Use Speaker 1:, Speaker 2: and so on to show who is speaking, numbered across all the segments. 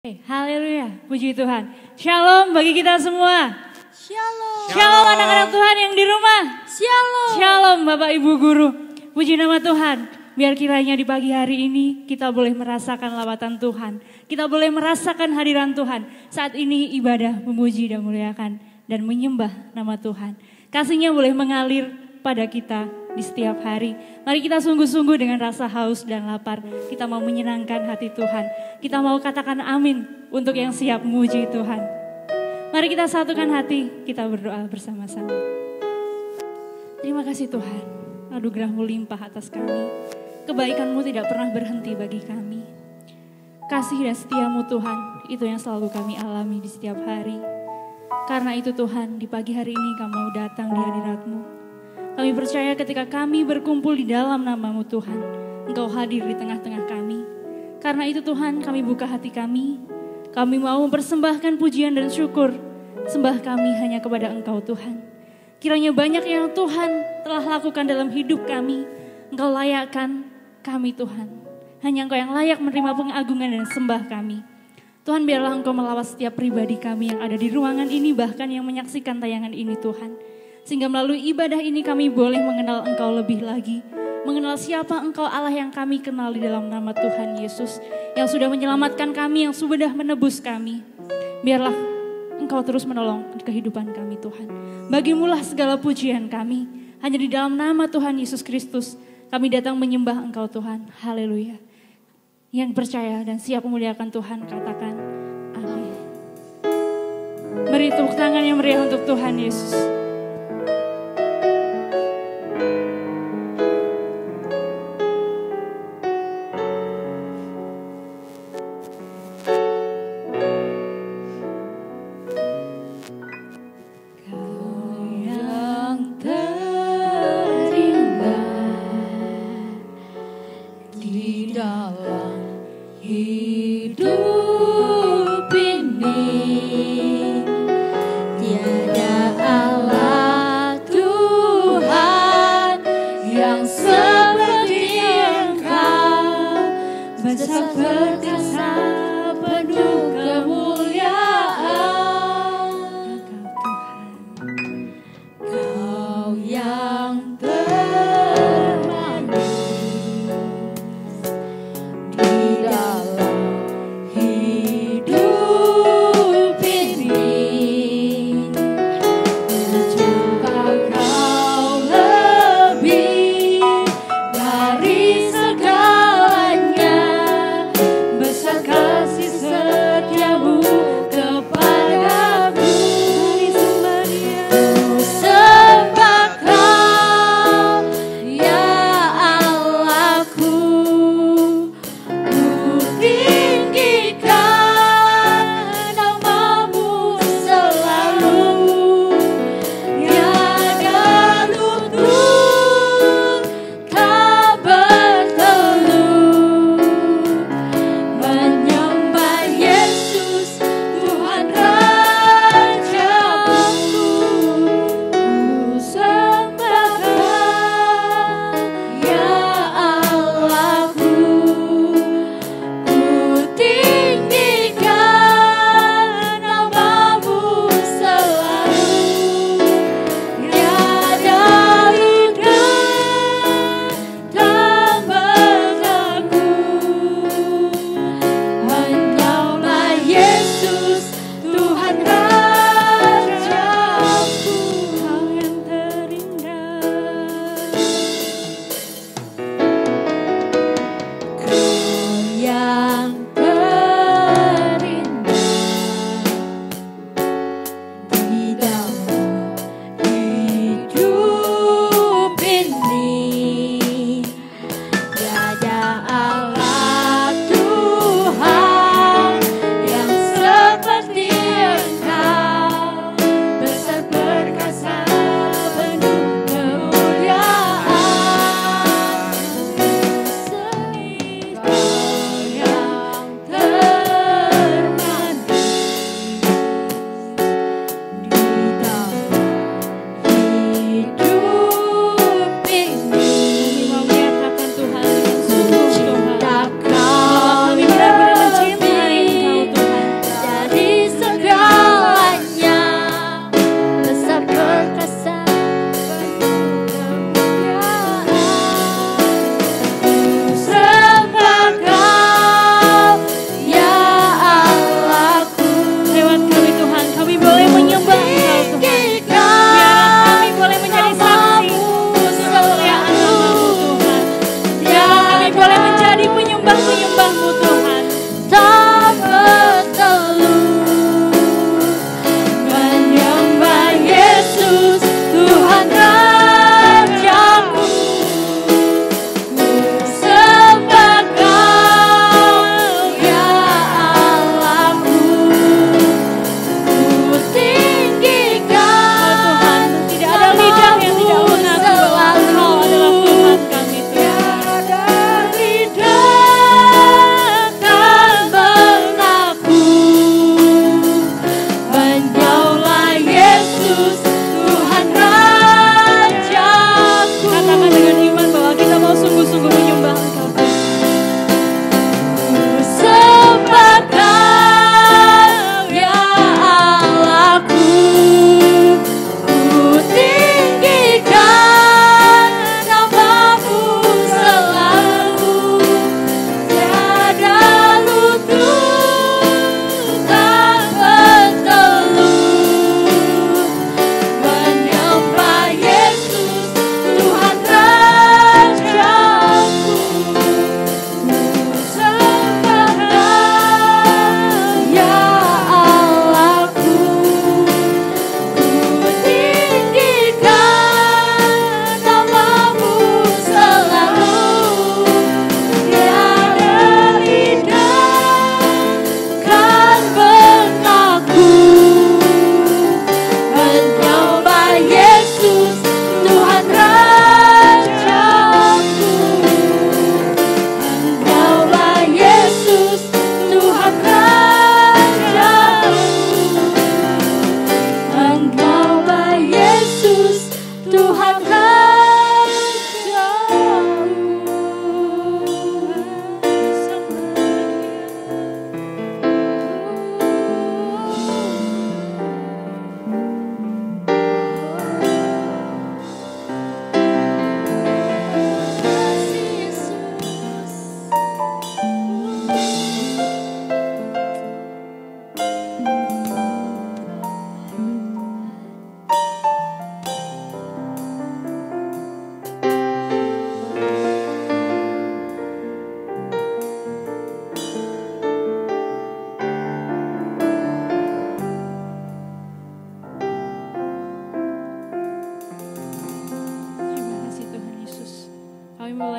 Speaker 1: Haleluya, puji Tuhan. Shalom bagi kita semua.
Speaker 2: Shalom.
Speaker 1: Shalom anak-anak Tuhan yang di rumah.
Speaker 2: Shalom.
Speaker 1: Shalom Bapak Ibu Guru. Puji nama Tuhan. Biar kiranya di pagi hari ini kita boleh merasakan lawatan Tuhan. Kita boleh merasakan hadiran Tuhan. Saat ini ibadah memuji dan memuliakan dan menyembah nama Tuhan. Kasih-Nya boleh mengalir pada kita di setiap hari. Mari kita sungguh-sungguh dengan rasa haus dan lapar. Kita mau menyenangkan hati Tuhan. Kita mau katakan amin untuk yang siap memuji Tuhan. Mari kita satukan hati, kita berdoa bersama-sama. Terima kasih Tuhan, anugerah-Mu limpah atas kami. Kebaikan-Mu tidak pernah berhenti bagi kami. Kasih dan setia-Mu Tuhan, itu yang selalu kami alami di setiap hari. Karena itu Tuhan, di pagi hari ini kami mau datang di hadirat-Mu. Kami percaya ketika kami berkumpul di dalam nama-Mu Tuhan, Engkau hadir di tengah-tengah kami. Karena itu Tuhan, kami buka hati kami. Kami mau mempersembahkan pujian dan syukur. Sembah kami hanya kepada Engkau Tuhan. Kiranya banyak yang Tuhan telah lakukan dalam hidup kami. Engkau layakkan kami Tuhan. Hanya Engkau yang layak menerima pengagungan dan sembah kami. Tuhan, biarlah Engkau melawat setiap pribadi kami yang ada di ruangan ini, bahkan yang menyaksikan tayangan ini Tuhan. Sehingga melalui ibadah ini kami boleh mengenal Engkau lebih lagi. Mengenal siapa Engkau Allah yang kami kenal di dalam nama Tuhan Yesus. Yang sudah menyelamatkan kami, yang sudah menebus kami. Biarlah Engkau terus menolong kehidupan kami Tuhan. Bagimulah segala pujian kami. Hanya di dalam nama Tuhan Yesus Kristus kami datang menyembah Engkau Tuhan. Haleluya. Yang percaya dan siap memuliakan Tuhan katakan amin. Beri tepuk tangan yang meriah untuk Tuhan Yesus.
Speaker 2: Tiada Allah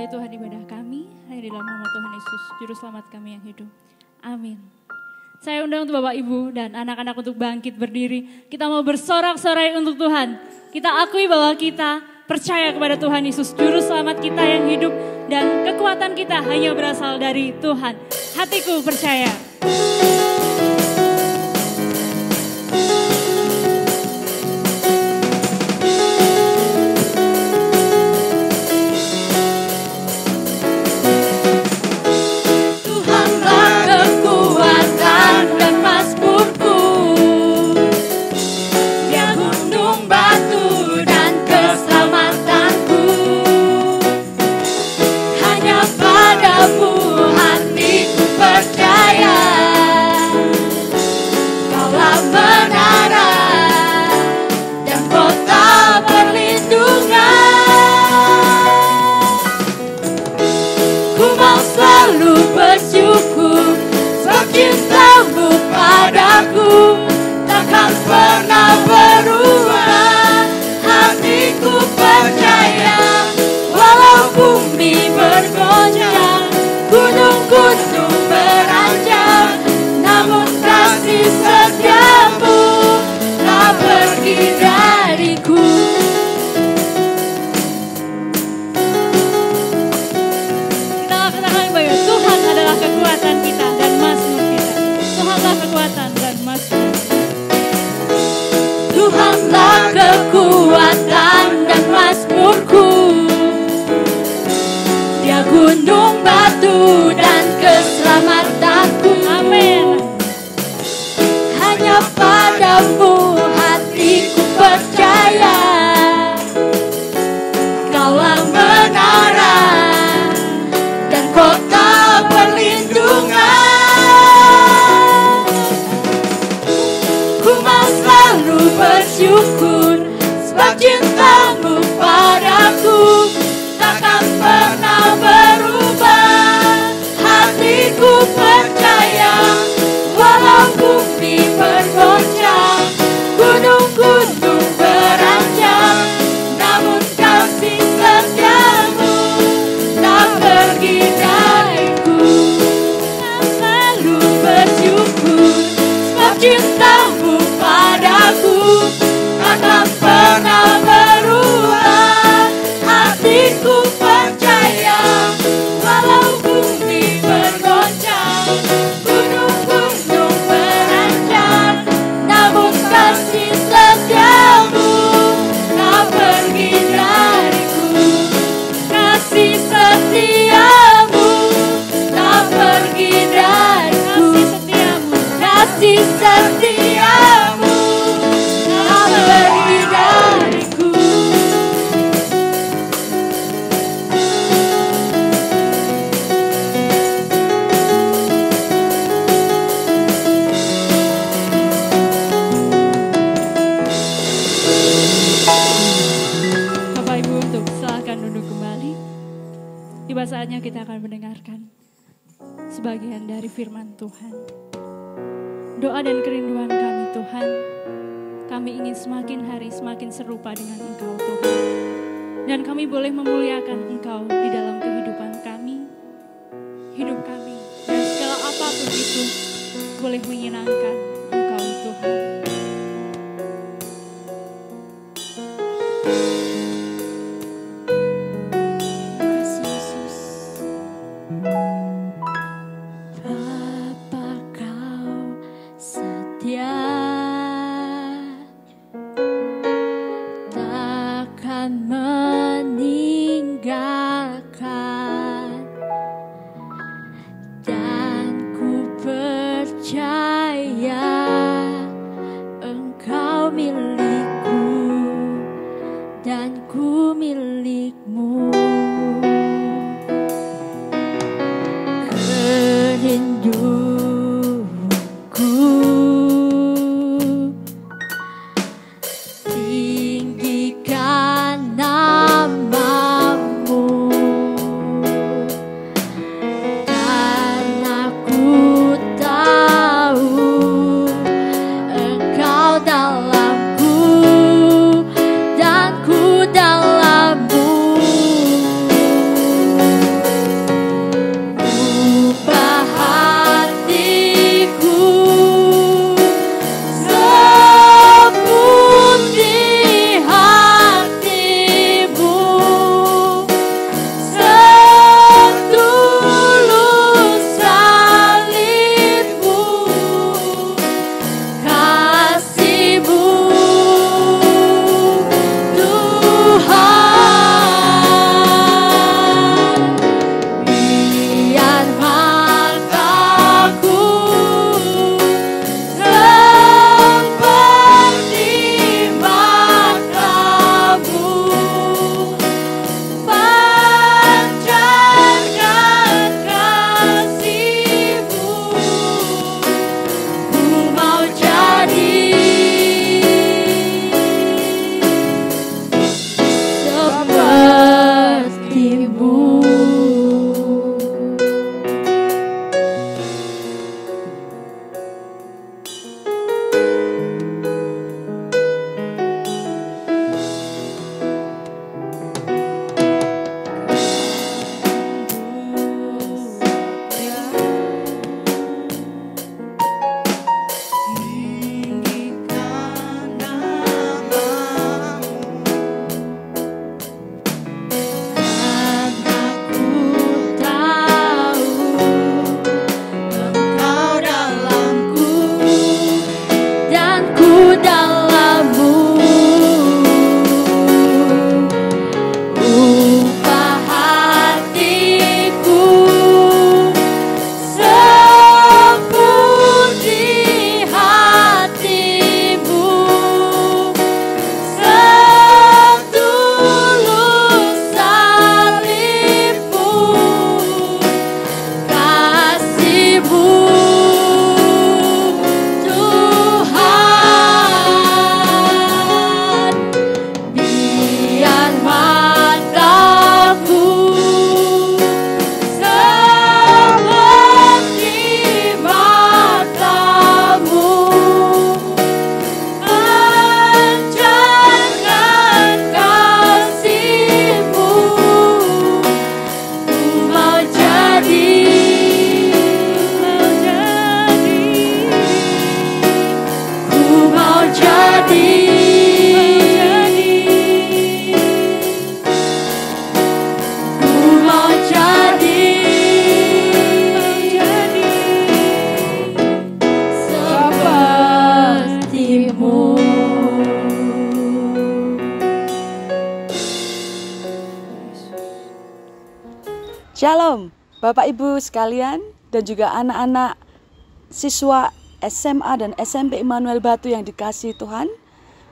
Speaker 1: Mulai Tuhan ibadah kami, hanya di dalam nama Tuhan Yesus, Juru Selamat kami yang hidup. Amin. Saya undang untuk Bapak Ibu dan anak-anak untuk bangkit berdiri. Kita mau bersorak-sorai untuk Tuhan. Kita akui bahwa kita percaya kepada Tuhan Yesus, Juru Selamat kita yang hidup. Dan kekuatan kita hanya berasal dari Tuhan. Hatiku percaya.
Speaker 2: Takkan pernah berubah, hatiku percaya. Walau bumi bergoncang, gunung-gunung beranjak, namun kasih setiamu tak pergi dariku.
Speaker 1: Kita katakan bahwa Tuhan adalah kekuatan kita dan mazmur kita. Tuhanlah kekuatan dan mazmur.
Speaker 2: Tuhanlah kekuatan dan mazmurku, Dia gunung batu dan keselamatanku.
Speaker 1: Amin.
Speaker 2: Hanya padamu hatiku percaya, Kaulah menara dan kota perlindungan. Selalu bersyukur sebab cintamu padaku takkan pernah berubah. Hatiku percaya walau bumi bergoncang, gunung-gunung beranjak, namun kasih setiamu tak pergi dariku. Selalu bersyukur sebab cintamu padaku takkan pernah berubah. Hatiku percaya walau bumi bergoncang, gunung-gunung beranjak, namun kasih setiamu tak pergi dariku. Kasih setiamu tak pergi dariku. Kasih setiamu tak pergi dariku.
Speaker 1: Bapak Ibu untuk silakan duduk kembali. Tiba saatnya kita akan mendengarkan sebagian dari firman Tuhan. Doa dan kerinduan kami Tuhan, kami ingin semakin hari semakin serupa dengan Engkau Tuhan. Dan kami boleh memuliakan Engkau di dalam kehidupan kami, hidup kami. Dan segala apapun itu boleh menyenangkan Engkau Tuhan.
Speaker 2: Rinduku
Speaker 3: Shalom, Bapak Ibu sekalian dan juga anak-anak siswa SMA dan SMP Immanuel Batu yang dikasihi Tuhan.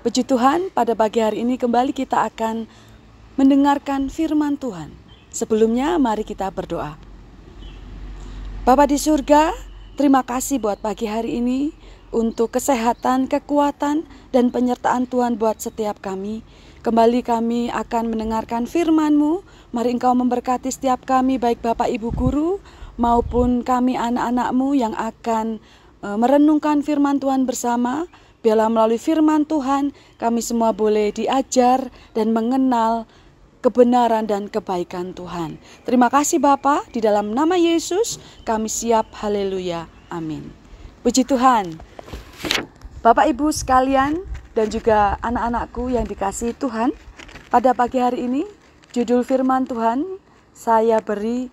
Speaker 3: Puji Tuhan, pada pagi hari ini kembali kita akan mendengarkan firman Tuhan. Sebelumnya mari kita berdoa. Bapa di surga, terima kasih buat pagi hari ini untuk kesehatan, kekuatan, dan penyertaan Tuhan buat setiap kami. Kembali kami akan mendengarkan firman-Mu. Mari Engkau memberkati setiap kami, baik Bapak Ibu Guru maupun kami anak-anak-Mu yang akan merenungkan firman Tuhan bersama. Biarlah melalui firman Tuhan kami semua boleh diajar dan mengenal kebenaran dan kebaikan Tuhan. Terima kasih Bapa, di dalam nama Yesus kami siap. Haleluya. Amin. Puji Tuhan. Bapak Ibu sekalian dan juga anak-anakku yang dikasihi Tuhan, pada pagi hari ini judul firman Tuhan saya beri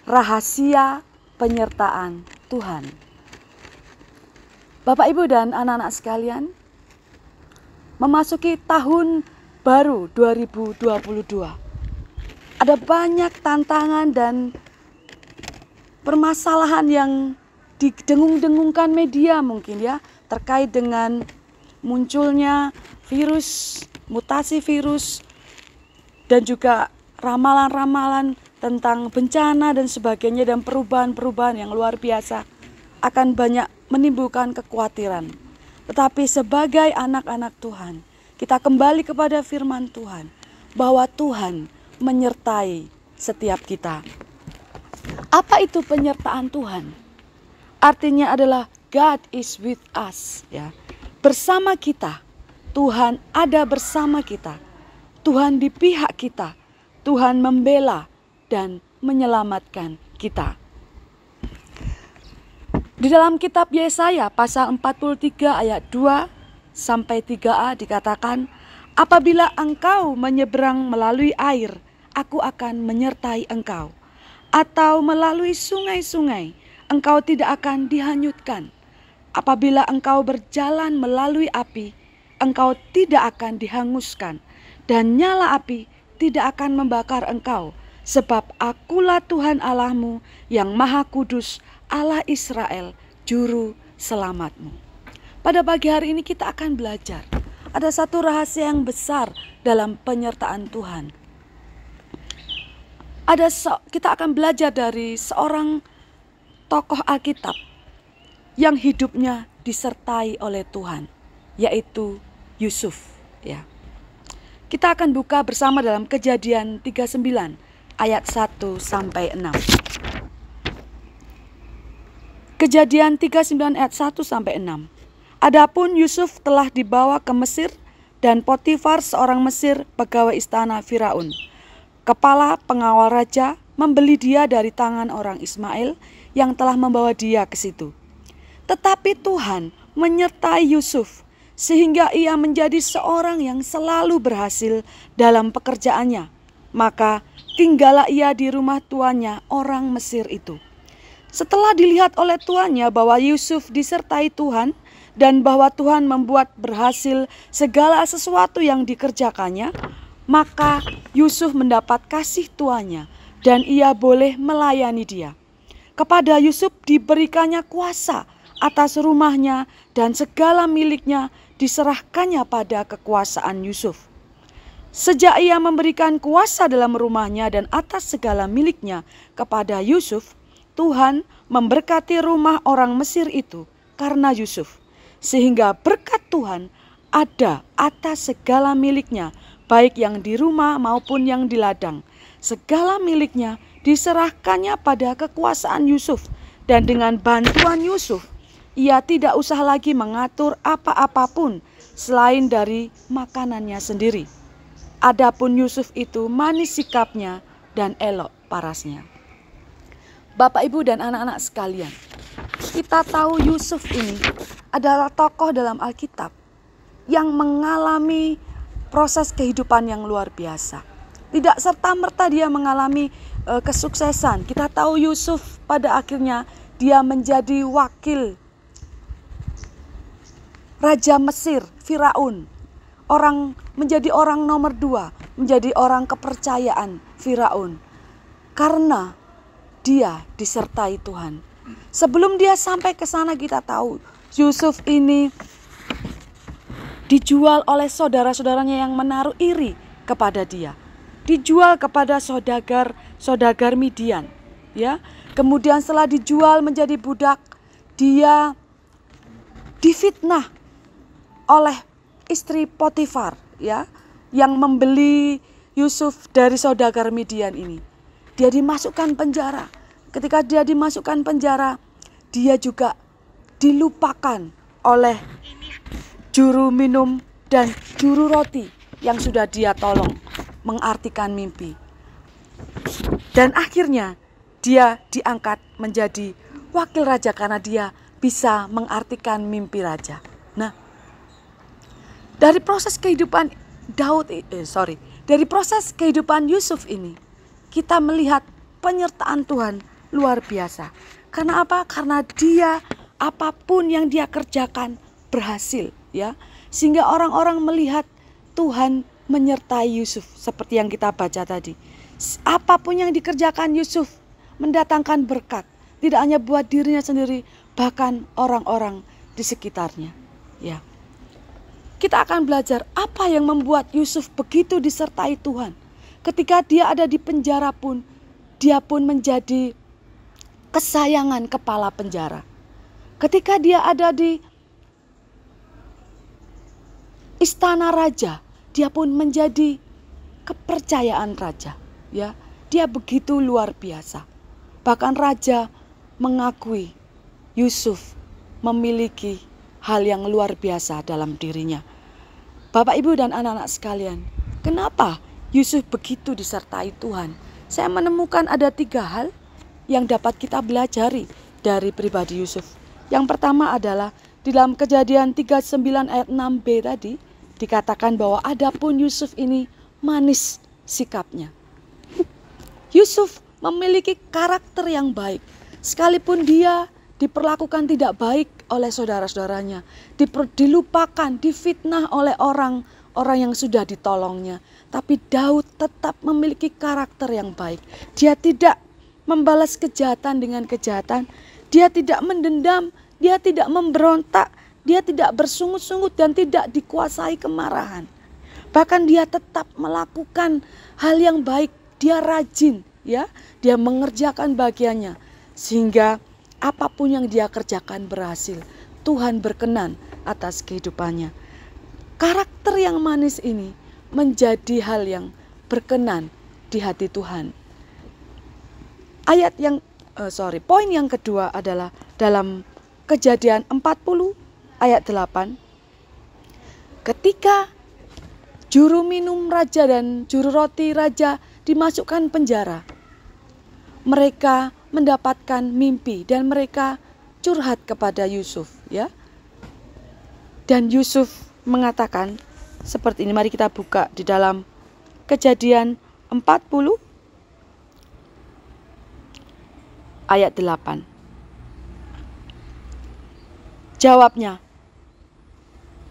Speaker 3: rahasia penyertaan Tuhan. Bapak Ibu dan anak-anak sekalian, memasuki tahun baru 2022. Ada banyak tantangan dan permasalahan yang didengung-dengungkan media mungkin ya, terkait dengan munculnya virus, mutasi virus, dan juga ramalan-ramalan tentang bencana dan sebagainya, dan perubahan-perubahan yang luar biasa akan banyak menimbulkan kekhawatiran. Tetapi sebagai anak-anak Tuhan, kita kembali kepada firman Tuhan, bahwa Tuhan menyertai setiap kita. Apa itu penyertaan Tuhan? Artinya adalah God is with us, ya. Bersama kita, Tuhan ada bersama kita, Tuhan di pihak kita, Tuhan membela dan menyelamatkan kita. Di dalam kitab Yesaya pasal 43 ayat 2 sampai 3a dikatakan, apabila engkau menyeberang melalui air, aku akan menyertai engkau. Atau melalui sungai-sungai, engkau tidak akan dihanyutkan. Apabila engkau berjalan melalui api, engkau tidak akan dihanguskan, dan nyala api tidak akan membakar engkau, sebab akulah Tuhan Allahmu yang Maha Kudus, Allah Israel, Juru Selamatmu. Pada pagi hari ini kita akan belajar, ada satu rahasia yang besar dalam penyertaan Tuhan. Kita akan belajar dari seorang tokoh Alkitab yang hidupnya disertai oleh Tuhan, yaitu Yusuf, ya. Kita akan buka bersama dalam Kejadian 39 ayat 1 sampai 6. Kejadian 39 ayat 1 sampai 6. Adapun Yusuf telah dibawa ke Mesir, dan Potifar seorang Mesir, pegawai istana Firaun, kepala pengawal raja, membeli dia dari tangan orang Ismail yang telah membawa dia ke situ. Tetapi Tuhan menyertai Yusuf sehingga ia menjadi seorang yang selalu berhasil dalam pekerjaannya. Maka tinggallah ia di rumah tuannya, orang Mesir itu. Setelah dilihat oleh tuannya bahwa Yusuf disertai Tuhan dan bahwa Tuhan membuat berhasil segala sesuatu yang dikerjakannya, maka Yusuf mendapat kasih tuannya dan ia boleh melayani dia. Kepada Yusuf diberikannya kuasa atas rumahnya, dan segala miliknya diserahkannya pada kekuasaan Yusuf. Sejak ia memberikan kuasa dalam rumahnya dan atas segala miliknya kepada Yusuf, Tuhan memberkati rumah orang Mesir itu karena Yusuf, sehingga berkat Tuhan ada atas segala miliknya, baik yang di rumah maupun yang di ladang. Segala miliknya diserahkannya pada kekuasaan Yusuf, dan dengan bantuan Yusuf ia tidak usah lagi mengatur apa-apapun selain dari makanannya sendiri. Adapun Yusuf itu manis sikapnya dan elok parasnya. Bapak, Ibu, dan anak-anak sekalian, kita tahu Yusuf ini adalah tokoh dalam Alkitab yang mengalami proses kehidupan yang luar biasa. Tidak serta-merta dia mengalami kesuksesan. Kita tahu Yusuf pada akhirnya dia menjadi wakil Raja Mesir, Firaun. Menjadi orang nomor 2, menjadi orang kepercayaan Firaun. karena dia disertai Tuhan. Sebelum dia sampai ke sana, kita tahu Yusuf ini dijual oleh saudara-saudaranya yang menaruh iri kepada dia. Dijual kepada saudagar Midian, ya. Kemudian setelah dijual menjadi budak, dia difitnah oleh istri Potifar, ya, yang membeli Yusuf dari saudagar Midian ini. Dia dimasukkan penjara. Ketika dia dimasukkan penjara, dia juga dilupakan oleh juru minum dan juru roti yang sudah dia tolong mengartikan mimpi. Dan akhirnya dia diangkat menjadi wakil raja karena dia bisa mengartikan mimpi raja. Nah, dari proses kehidupan dari proses kehidupan Yusuf ini, kita melihat penyertaan Tuhan luar biasa. Karena apa? Karena dia apapun yang dia kerjakan berhasil, ya. Sehingga orang-orang melihat Tuhan menyertai Yusuf seperti yang kita baca tadi. Apapun yang dikerjakan Yusuf mendatangkan berkat, tidak hanya buat dirinya sendiri, bahkan orang-orang di sekitarnya, ya. Kita akan belajar apa yang membuat Yusuf begitu disertai Tuhan. Ketika dia ada di penjara pun, dia pun menjadi kesayangan kepala penjara. Ketika dia ada di istana raja, dia pun menjadi kepercayaan raja, ya. Dia begitu luar biasa. Bahkan raja mengakui Yusuf memiliki hal yang luar biasa dalam dirinya. Bapak, Ibu, dan anak-anak sekalian, kenapa Yusuf begitu disertai Tuhan? Saya menemukan ada 3 hal yang dapat kita belajari dari pribadi Yusuf. Yang pertama adalah di dalam Kejadian 39 ayat 6b tadi dikatakan bahwa adapun Yusuf ini manis sikapnya. Yusuf memiliki karakter yang baik. Sekalipun dia diperlakukan tidak baik oleh saudara-saudaranya, dilupakan, difitnah oleh orang-orang yang sudah ditolongnya. Tapi Daud tetap memiliki karakter yang baik. Dia tidak membalas kejahatan dengan kejahatan. Dia tidak mendendam, dia tidak memberontak, dia tidak bersungut-sungut dan tidak dikuasai kemarahan. Bahkan dia tetap melakukan hal yang baik. Dia rajin, ya. Dia mengerjakan bagiannya sehingga apapun yang dia kerjakan berhasil. Tuhan berkenan atas kehidupannya. Karakter yang manis ini menjadi hal yang berkenan di hati Tuhan. Poin yang kedua adalah dalam Kejadian 40 ayat 8. Ketika juru minum raja dan juru roti raja dimasukkan penjara, mereka mendapatkan mimpi dan mereka curhat kepada Yusuf, ya. Dan Yusuf mengatakan seperti ini. Mari kita buka di dalam Kejadian 40 ayat 8. Jawabnya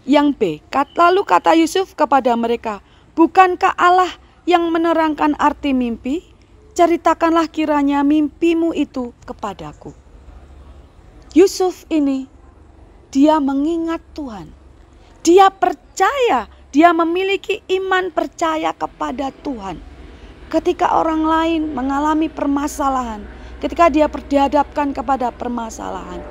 Speaker 3: yang B. Lalu kata Yusuf kepada mereka, bukankah Allah yang menerangkan arti mimpi? Ceritakanlah kiranya mimpimu itu kepadaku. Yusuf ini, dia mengingat Tuhan. Dia percaya, dia memiliki iman percaya kepada Tuhan. Ketika orang lain mengalami permasalahan, ketika dia dihadapkan kepada permasalahan,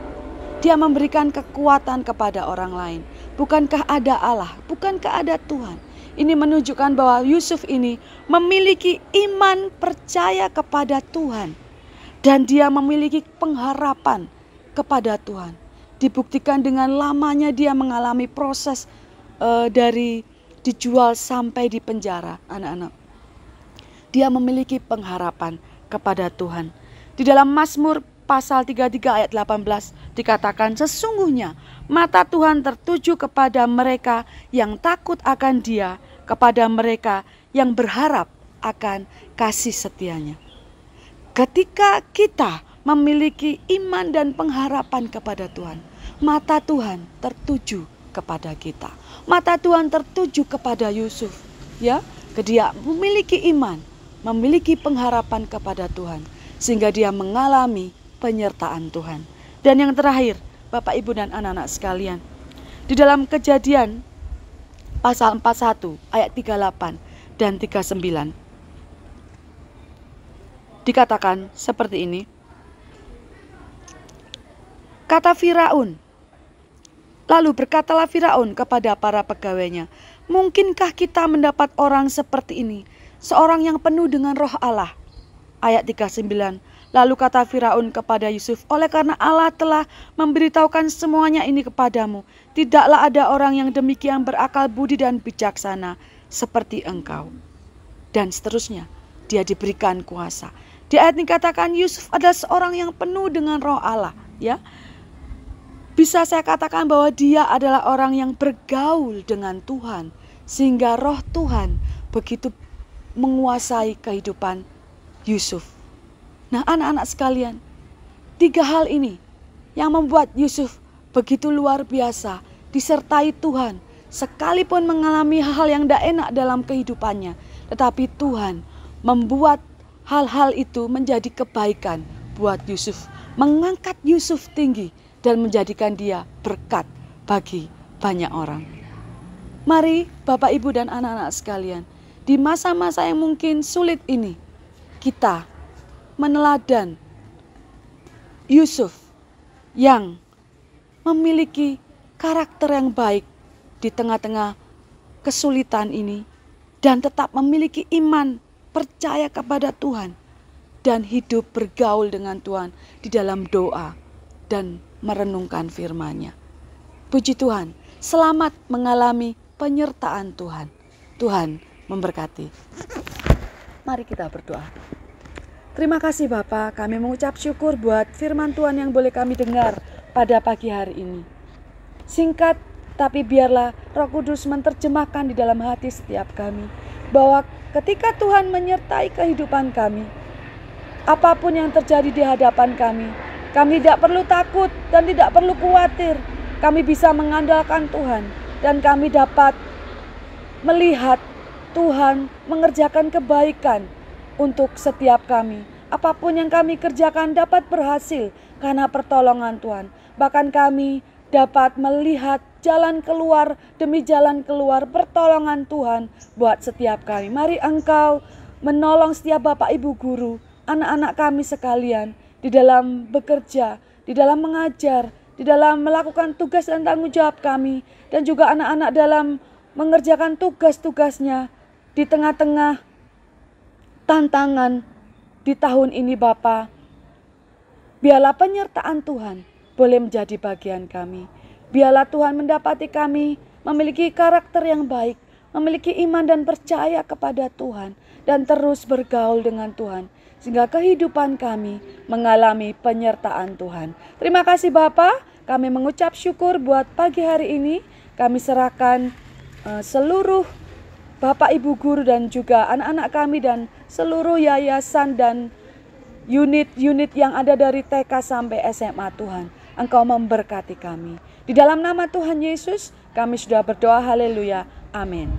Speaker 3: dia memberikan kekuatan kepada orang lain. Bukankah ada Allah? Bukankah ada Tuhan? Ini menunjukkan bahwa Yusuf ini memiliki iman percaya kepada Tuhan. Dan dia memiliki pengharapan kepada Tuhan. Dibuktikan dengan lamanya dia mengalami proses dari dijual sampai di penjara, anak-anak. Dia memiliki pengharapan kepada Tuhan. Di dalam Mazmur pasal 33 ayat 18 dikatakan, sesungguhnya mata Tuhan tertuju kepada mereka yang takut akan Dia, kepada mereka yang berharap akan kasih setianya. Ketika kita memiliki iman dan pengharapan kepada Tuhan, mata Tuhan tertuju kepada kita. Mata Tuhan tertuju kepada Yusuf, ya. Dia memiliki iman, memiliki pengharapan kepada Tuhan, sehingga dia mengalami penyertaan Tuhan. Dan yang terakhir, Bapak, Ibu, dan anak-anak sekalian, di dalam Kejadian pasal 41 ayat 38 dan 39 dikatakan seperti ini. Kata Firaun, lalu berkatalah Firaun kepada para pegawainya, mungkinkah kita mendapat orang seperti ini, seorang yang penuh dengan roh Allah? Ayat 39, lalu kata Firaun kepada Yusuf, oleh karena Allah telah memberitahukan semuanya ini kepadamu, tidaklah ada orang yang demikian berakal budi dan bijaksana seperti engkau. Dan seterusnya, dia diberikan kuasa. Di ayat ini katakan Yusuf adalah seorang yang penuh dengan roh Allah. Ya, bisa saya katakan bahwa dia adalah orang yang bergaul dengan Tuhan, sehingga roh Tuhan begitu menguasai kehidupan Yusuf. Nah, anak-anak sekalian, 3 hal ini yang membuat Yusuf begitu luar biasa, disertai Tuhan, sekalipun mengalami hal-hal yang tidak enak dalam kehidupannya, tetapi Tuhan membuat hal-hal itu menjadi kebaikan buat Yusuf, mengangkat Yusuf tinggi dan menjadikan dia berkat bagi banyak orang. Mari Bapak, Ibu, dan anak-anak sekalian, di masa-masa yang mungkin sulit ini, kita meneladan Yusuf yang memiliki karakter yang baik di tengah-tengah kesulitan ini, dan tetap memiliki iman, percaya kepada Tuhan, dan hidup bergaul dengan Tuhan di dalam doa dan merenungkan firman-Nya. Puji Tuhan, selamat mengalami penyertaan Tuhan. Tuhan memberkati. Mari kita berdoa. Terima kasih Bapa, kami mengucap syukur buat firman Tuhan yang boleh kami dengar pada pagi hari ini. Singkat, tapi biarlah Roh Kudus menerjemahkan di dalam hati setiap kami, bahwa ketika Tuhan menyertai kehidupan kami, apapun yang terjadi di hadapan kami tidak perlu takut dan tidak perlu khawatir. Kami bisa mengandalkan Tuhan dan kami dapat melihat Tuhan mengerjakan kebaikan untuk setiap kami. Apapun yang kami kerjakan dapat berhasil karena pertolongan Tuhan. Bahkan kami dapat melihat jalan keluar demi jalan keluar pertolongan Tuhan buat setiap kami. Mari Engkau menolong setiap Bapak Ibu guru, anak-anak kami sekalian di dalam bekerja, di dalam mengajar, di dalam melakukan tugas dan tanggung jawab kami, dan juga anak-anak dalam mengerjakan tugas-tugasnya di tengah-tengah tantangan di tahun ini Bapa. Biarlah penyertaan Tuhan boleh menjadi bagian kami. Biarlah Tuhan mendapati kami memiliki karakter yang baik, memiliki iman dan percaya kepada Tuhan, dan terus bergaul dengan Tuhan, sehingga kehidupan kami mengalami penyertaan Tuhan. Terima kasih Bapa, kami mengucap syukur buat pagi hari ini. Kami serahkan seluruh Bapak Ibu guru dan juga anak-anak kami dan seluruh yayasan dan unit-unit yang ada dari TK sampai SMA Tuhan. Engkau memberkati kami. Di dalam nama Tuhan Yesus kami sudah berdoa, haleluya, amin.